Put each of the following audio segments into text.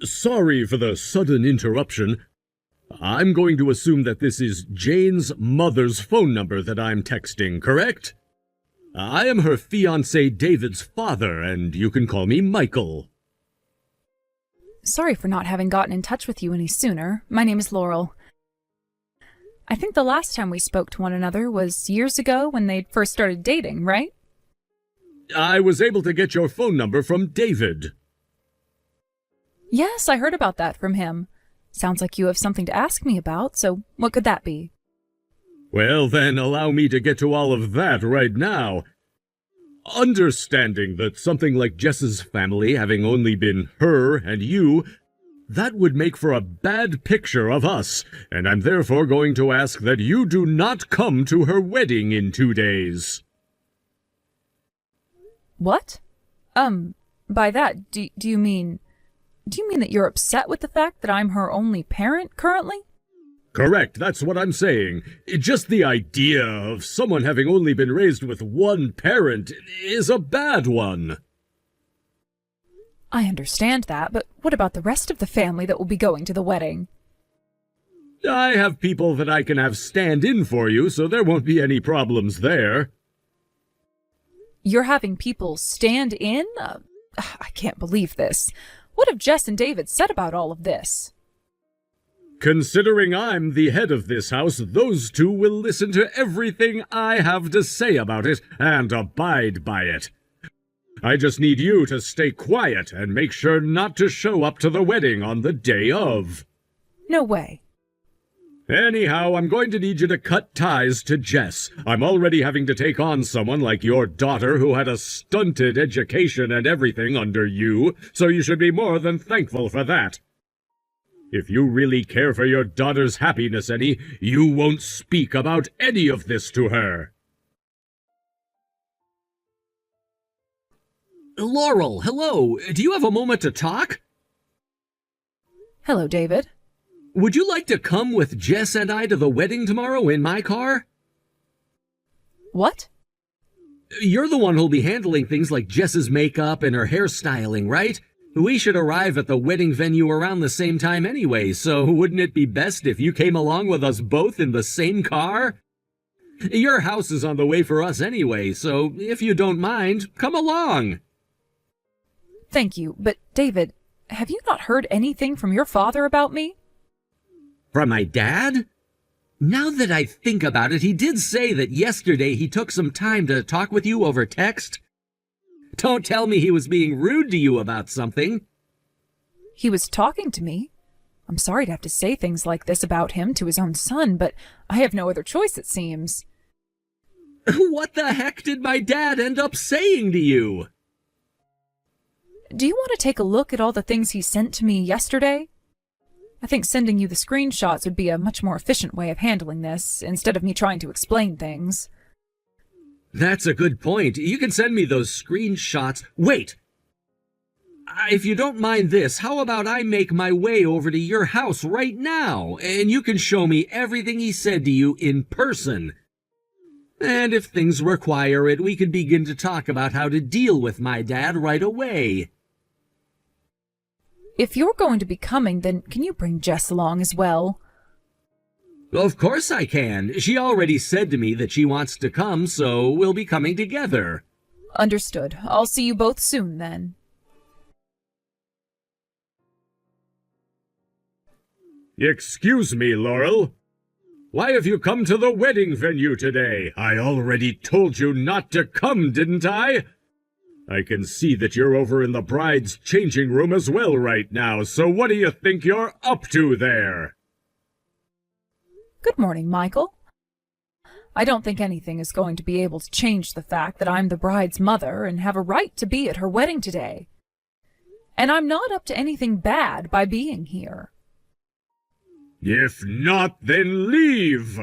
Sorry for the sudden interruption. I'm going to assume that this is Jane's mother's phone number that I'm texting, correct? I am her fiancé David's father, and you can call me Michael. Sorry for not having gotten in touch with you any sooner. My name is Laurel. I think the last time we spoke to one another was years ago when they first started dating, right? I was able to get your phone number from David. Yes, I heard about that from him. Sounds like you have something to ask me about, so what could that be? Well, then, allow me to get to all of that right now. Understanding that something like Jess's family having only been her and you, that would make for a bad picture of us, and I'm therefore going to ask that you do not come to her wedding in 2 days. What? By that, do you mean that you're upset with the fact that I'm her only parent currently? Correct, that's what I'm saying. Just the idea of someone having only been raised with one parent is a bad one. I understand that, but what about the rest of the family that will be going to the wedding? I have people that I can have stand in for you, so there won't be any problems there. You're having people stand in? I can't believe this. What have Jess and David said about all of this? Considering I'm the head of this house, those two will listen to everything I have to say about it and abide by it. I just need you to stay quiet and make sure not to show up to the wedding on the day of. No way. Anyhow, I'm going to need you to cut ties to Jess. I'm already having to take on someone like your daughter who had a stunted education and everything under you, so you should be more than thankful for that. If you really care for your daughter's happiness any, you won't speak about any of this to her. Laurel, hello. Do you have a moment to talk? Hello, David. Would you like to come with Jess and I to the wedding tomorrow in my car? What? You're the one who'll be handling things like Jess's makeup and her hairstyling, right? We should arrive at the wedding venue around the same time anyway, so wouldn't it be best if you came along with us both in the same car? Your house is on the way for us anyway, so if you don't mind, come along. Thank you, but David, have you not heard anything from your father about me? From my dad? Now that I think about it, he did say that yesterday he took some time to talk with you over text. Don't tell me he was being rude to you about something. He was talking to me. I'm sorry to have to say things like this about him to his own son, but I have no other choice, it seems. What the heck did my dad end up saying to you? Do you want to take a look at all the things he sent to me yesterday? I think sending you the screenshots would be a much more efficient way of handling this, instead of me trying to explain things. That's a good point. You can send me those screenshots. Wait! If you don't mind this, how about I make my way over to your house right now, and you can show me everything he said to you in person. And if things require it, we can begin to talk about how to deal with my dad right away. If you're going to be coming, then can you bring Jess along as well? Of course I can. She already said to me that she wants to come, so we'll be coming together. Understood. I'll see you both soon, then. Excuse me, Laurel. Why have you come to the wedding venue today? I already told you not to come, didn't I? I can see that you're over in the bride's changing room as well right now, so what do you think you're up to there? Good morning, Michael. I don't think anything is going to be able to change the fact that I'm the bride's mother and have a right to be at her wedding today. And I'm not up to anything bad by being here. If not, then leave!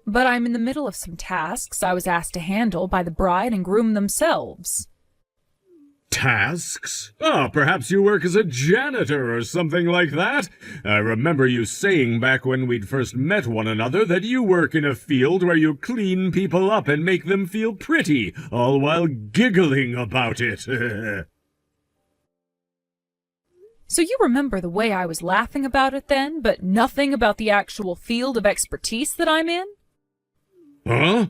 But I'm in the middle of some tasks I was asked to handle by the bride and groom themselves. Tasks? Ah, perhaps you work as a janitor or something like that? I remember you saying back when we'd first met one another that you work in a field where you clean people up and make them feel pretty, all while giggling about it. So you remember the way I was laughing about it then, but nothing about the actual field of expertise that I'm in? Huh?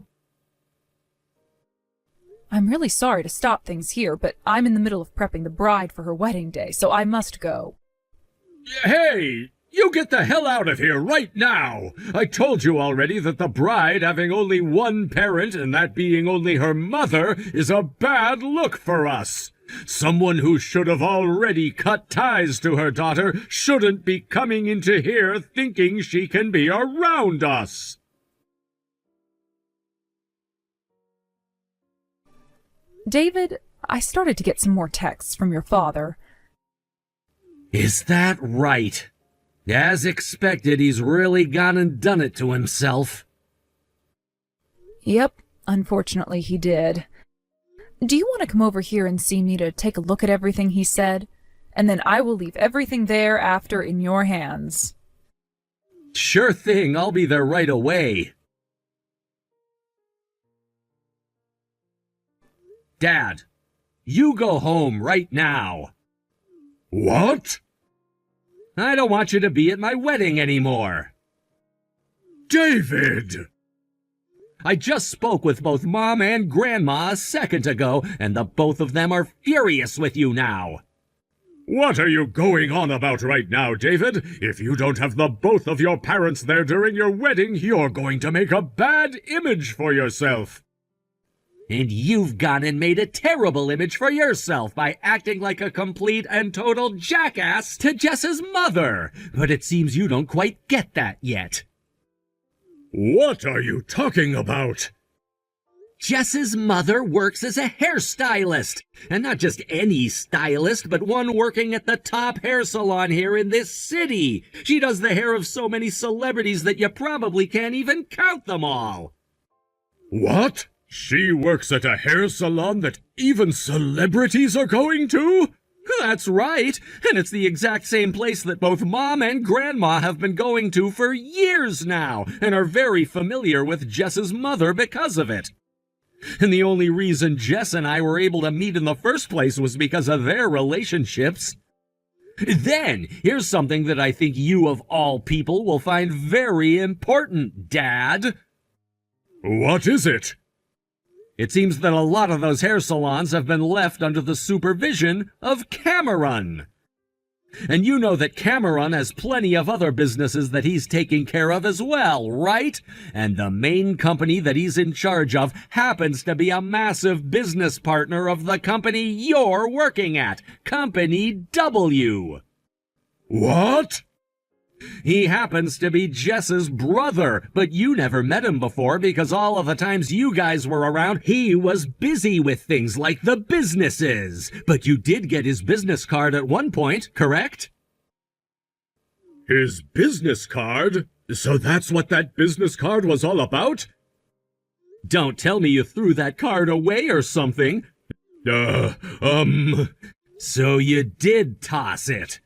I'm really sorry to stop things here, but I'm in the middle of prepping the bride for her wedding day, so I must go. Hey! You get the hell out of here right now! I told you already that the bride having only one parent, and that being only her mother, is a bad look for us. Someone who should have already cut ties to her daughter shouldn't be coming into here thinking she can be around us. David, I started to get some more texts from your father. Is that right? As expected, he's really gone and done it to himself. Yep, unfortunately he did. Do you want to come over here and see me to take a look at everything he said? And then I will leave everything there after in your hands. Sure thing, I'll be there right away. Dad, you go home right now. What? I don't want you to be at my wedding anymore. David! I just spoke with both Mom and Grandma a second ago, and the both of them are furious with you now. What are you going on about right now, David? If you don't have the both of your parents there during your wedding, you're going to make a bad image for yourself. And you've gone and made a terrible image for yourself by acting like a complete and total jackass to Jess's mother. But it seems you don't quite get that yet. What are you talking about? Jess's mother works as a hairstylist. And not just any stylist, but one working at the top hair salon here in this city. She does the hair of so many celebrities that you probably can't even count them all. What? She works at a hair salon that even celebrities are going to? That's right, and it's the exact same place that both Mom and Grandma have been going to for years now, and are very familiar with Jess's mother because of it. And the only reason Jess and I were able to meet in the first place was because of their relationships. Then, here's something that I think you of all people will find very important, Dad. What is it? It seems that a lot of those hair salons have been left under the supervision of Cameron. And you know that Cameron has plenty of other businesses that he's taking care of as well, right? And the main company that he's in charge of happens to be a massive business partner of the company you're working at, Company W. What? He happens to be Jess's brother, but you never met him before because all of the times you guys were around, he was busy with things like the businesses. But you did get his business card at one point, correct? His business card? So that's what that business card was all about? Don't tell me you threw that card away or something. So you did toss it.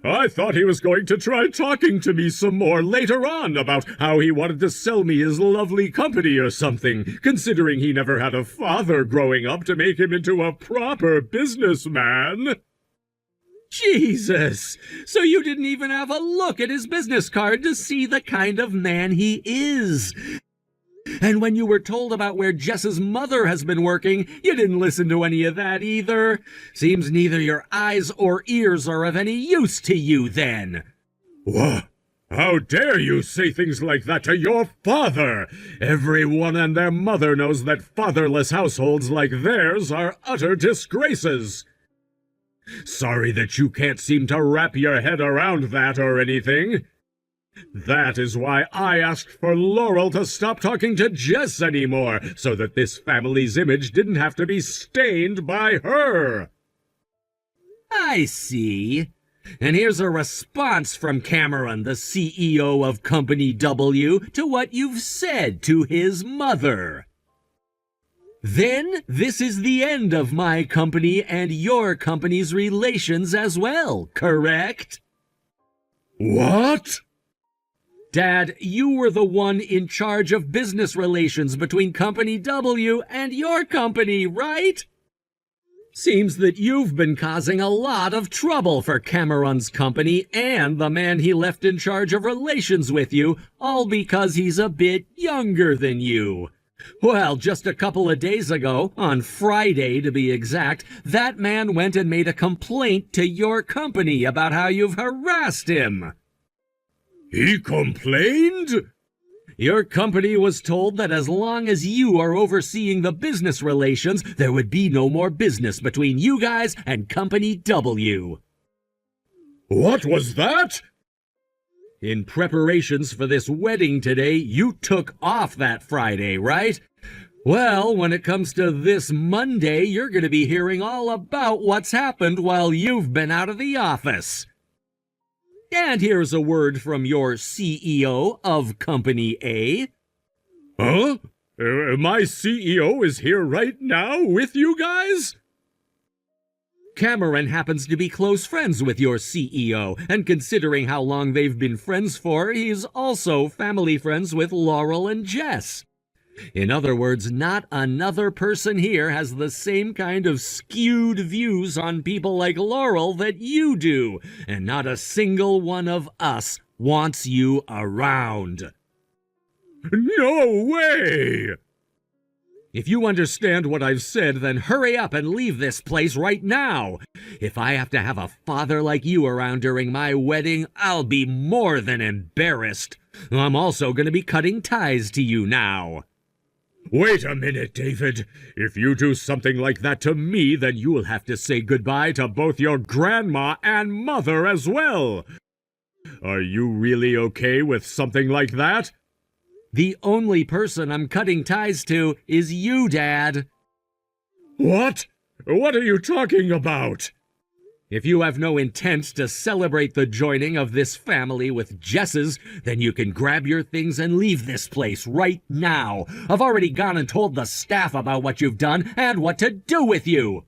I thought he was going to try talking to me some more later on about how he wanted to sell me his lovely company or something, considering he never had a father growing up to make him into a proper businessman. Jesus! So you didn't even have a look at his business card to see the kind of man he is. And when you were told about where Jess's mother has been working, you didn't listen to any of that either. Seems neither your eyes or ears are of any use to you then. What? How dare you say things like that to your father? Everyone and their mother knows that fatherless households like theirs are utter disgraces. Sorry that you can't seem to wrap your head around that or anything. That is why I asked for Laurel to stop talking to Jess anymore, so that this family's image didn't have to be stained by her. I see. And here's a response from Cameron, the CEO of Company W, to what you've said to his mother. Then, this is the end of my company and your company's relations as well, correct? What? Dad, you were the one in charge of business relations between Company W and your company, right? Seems that you've been causing a lot of trouble for Cameron's company and the man he left in charge of relations with you, all because he's a bit younger than you. Well, just a couple of days ago, on Friday to be exact, that man went and made a complaint to your company about how you've harassed him. He complained? Your company was told that as long as you are overseeing the business relations, there would be no more business between you guys and Company W. What was that? In preparations for this wedding today, you took off that Friday, right? Well, when it comes to this Monday, you're going to be hearing all about what's happened while you've been out of the office. And here's a word from your CEO of Company A. Huh? My CEO is here right now with you guys? Cameron happens to be close friends with your CEO, and considering how long they've been friends for, he's also family friends with Laurel and Jess. In other words, not another person here has the same kind of skewed views on people like Laurel that you do, and not a single one of us wants you around. No way! If you understand what I've said, then hurry up and leave this place right now. If I have to have a father like you around during my wedding, I'll be more than embarrassed. I'm also going to be cutting ties to you now. Wait a minute, David. If you do something like that to me, then you will have to say goodbye to both your grandma and mother as well. Are you really okay with something like that? The only person I'm cutting ties to is you, Dad. What? What are you talking about? If you have no intent to celebrate the joining of this family with Jess's, then you can grab your things and leave this place right now. I've already gone and told the staff about what you've done and what to do with you.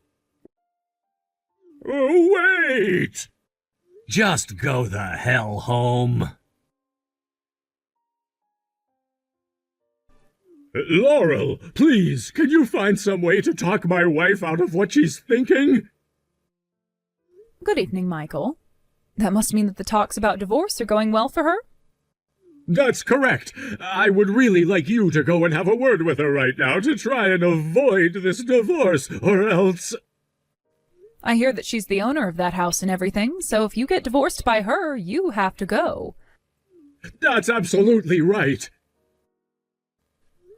Oh, wait! Just go the hell home. Laurel, please, can you find some way to talk my wife out of what she's thinking? Good evening, Michael. That must mean that the talks about divorce are going well for her? That's correct. I would really like you to go and have a word with her right now to try and avoid this divorce, or else... I hear that she's the owner of that house and everything, so if you get divorced by her, you have to go. That's absolutely right.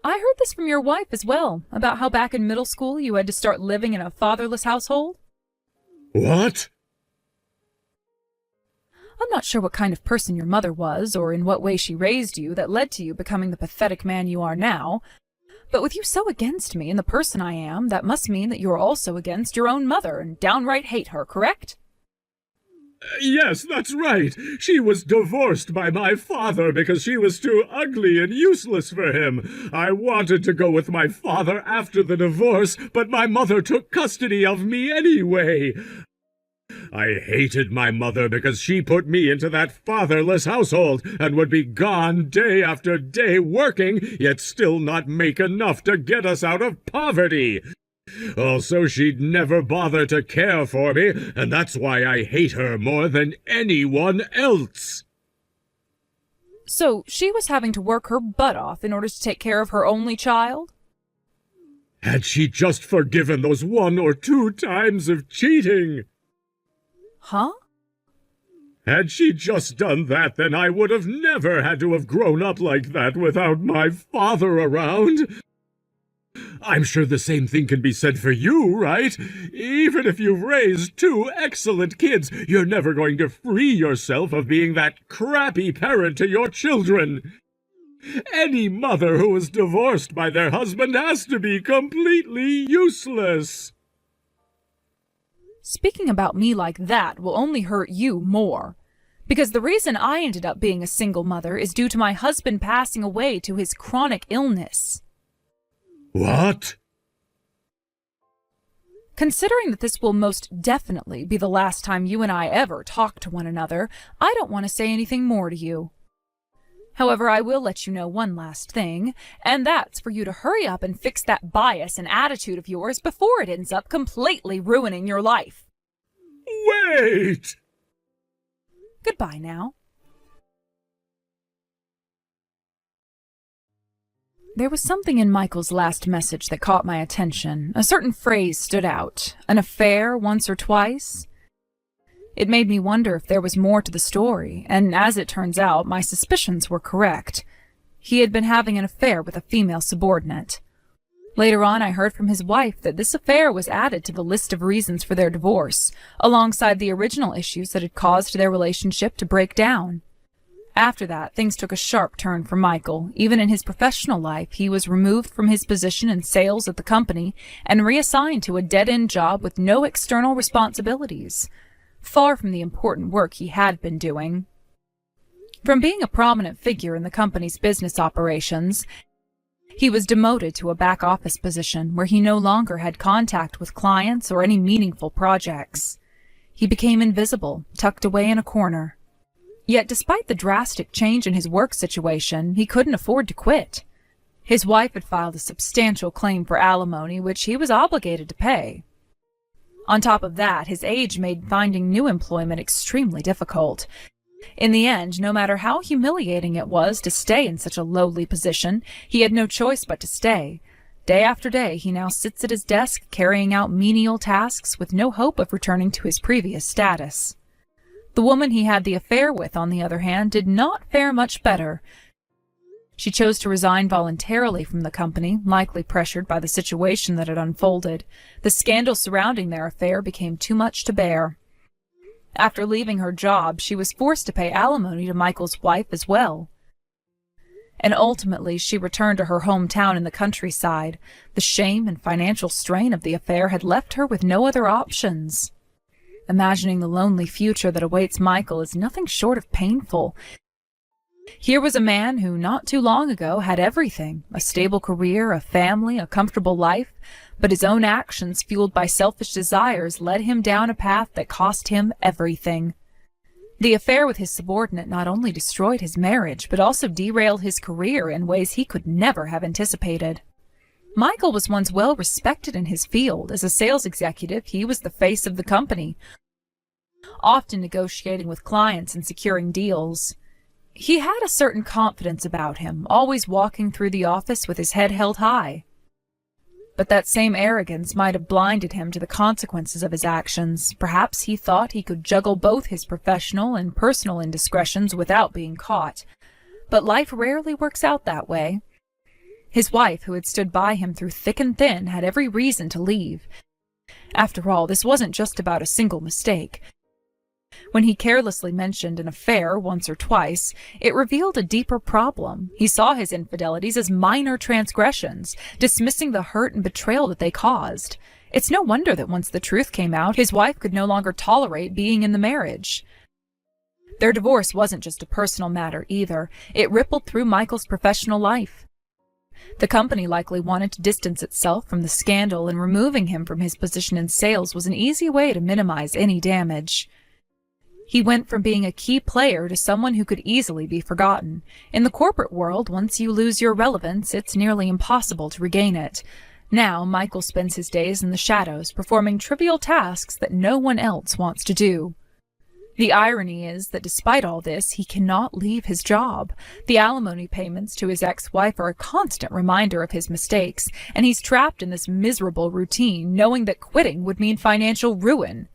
I heard this from your wife as well, about how back in middle school you had to start living in a fatherless household. What? I'm not sure what kind of person your mother was, or in what way she raised you that led to you becoming the pathetic man you are now, but with you so against me and the person I am, that must mean that you are also against your own mother and downright hate her, correct? Yes, that's right. She was divorced by my father because she was too ugly and useless for him. I wanted to go with my father after the divorce, but my mother took custody of me anyway. I hated my mother because she put me into that fatherless household and would be gone day after day working, yet still not make enough to get us out of poverty. Also, she'd never bother to care for me, and that's why I hate her more than anyone else. So she was having to work her butt off in order to take care of her only child? Had she just forgiven those 1 or 2 times of cheating? Huh? Had she just done that, then I would have never had to have grown up like that without my father around. I'm sure the same thing can be said for you, right? Even if you've raised 2 excellent kids, you're never going to free yourself of being that crappy parent to your children. Any mother who is divorced by their husband has to be completely useless. Speaking about me like that will only hurt you more. Because the reason I ended up being a single mother is due to my husband passing away to his chronic illness. What? Considering that this will most definitely be the last time you and I ever talk to one another, I don't want to say anything more to you. However, I will let you know one last thing, and that's for you to hurry up and fix that bias and attitude of yours before it ends up completely ruining your life. Wait! Goodbye now. There was something in Michael's last message that caught my attention. A certain phrase stood out. An affair once or twice? It made me wonder if there was more to the story, and as it turns out, my suspicions were correct. He had been having an affair with a female subordinate. Later on, I heard from his wife that this affair was added to the list of reasons for their divorce, alongside the original issues that had caused their relationship to break down. After that, things took a sharp turn for Michael. Even in his professional life, he was removed from his position in sales at the company and reassigned to a dead-end job with no external responsibilities, far from the important work he had been doing. From being a prominent figure in the company's business operations, he was demoted to a back-office position where he no longer had contact with clients or any meaningful projects. He became invisible, tucked away in a corner. Yet despite the drastic change in his work situation, he couldn't afford to quit. His wife had filed a substantial claim for alimony, which he was obligated to pay. On top of that, his age made finding new employment extremely difficult. In the end, no matter how humiliating it was to stay in such a lowly position, he had no choice but to stay. Day after day, he now sits at his desk carrying out menial tasks with no hope of returning to his previous status. The woman he had the affair with, on the other hand, did not fare much better. She chose to resign voluntarily from the company, likely pressured by the situation that had unfolded. The scandal surrounding their affair became too much to bear. After leaving her job, she was forced to pay alimony to Michael's wife as well. And ultimately, she returned to her hometown in the countryside. The shame and financial strain of the affair had left her with no other options. Imagining the lonely future that awaits Michael is nothing short of painful. Here was a man who, not too long ago, had everything: a stable career, a family, a comfortable life, but his own actions, fueled by selfish desires, led him down a path that cost him everything. The affair with his subordinate not only destroyed his marriage, but also derailed his career in ways he could never have anticipated. Michael was once well respected in his field. As a sales executive, he was the face of the company, often negotiating with clients and securing deals. He had a certain confidence about him, always walking through the office with his head held high. But that same arrogance might have blinded him to the consequences of his actions. Perhaps he thought he could juggle both his professional and personal indiscretions without being caught. But life rarely works out that way. His wife, who had stood by him through thick and thin, had every reason to leave. After all, this wasn't just about a single mistake. When he carelessly mentioned an affair once or twice, it revealed a deeper problem. He saw his infidelities as minor transgressions, dismissing the hurt and betrayal that they caused. It's no wonder that once the truth came out, his wife could no longer tolerate being in the marriage. Their divorce wasn't just a personal matter either. It rippled through Michael's professional life. The company likely wanted to distance itself from the scandal, and removing him from his position in sales was an easy way to minimize any damage. He went from being a key player to someone who could easily be forgotten. In the corporate world, once you lose your relevance, it's nearly impossible to regain it. Now, Michael spends his days in the shadows, performing trivial tasks that no one else wants to do. The irony is that despite all this, he cannot leave his job. The alimony payments to his ex-wife are a constant reminder of his mistakes, and he's trapped in this miserable routine, knowing that quitting would mean financial ruin.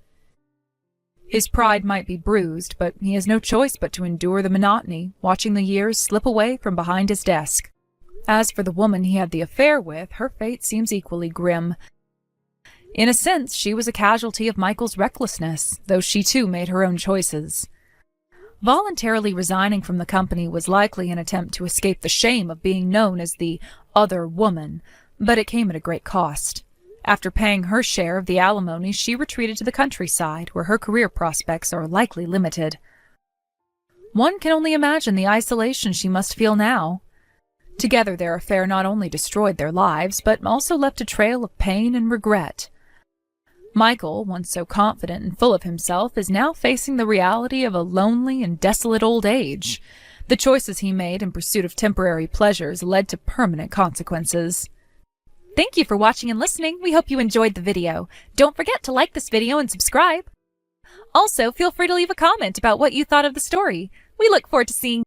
His pride might be bruised, but he has no choice but to endure the monotony, watching the years slip away from behind his desk. As for the woman he had the affair with, her fate seems equally grim. In a sense, she was a casualty of Michael's recklessness, though she too made her own choices. Voluntarily resigning from the company was likely an attempt to escape the shame of being known as the other woman, but it came at a great cost. After paying her share of the alimony, she retreated to the countryside, where her career prospects are likely limited. One can only imagine the isolation she must feel now. Together, their affair not only destroyed their lives, but also left a trail of pain and regret. Michael, once so confident and full of himself, is now facing the reality of a lonely and desolate old age. The choices he made in pursuit of temporary pleasures led to permanent consequences. Thank you for watching and listening. We hope you enjoyed the video. Don't forget to like this video and subscribe. Also, feel free to leave a comment about what you thought of the story. We look forward to seeing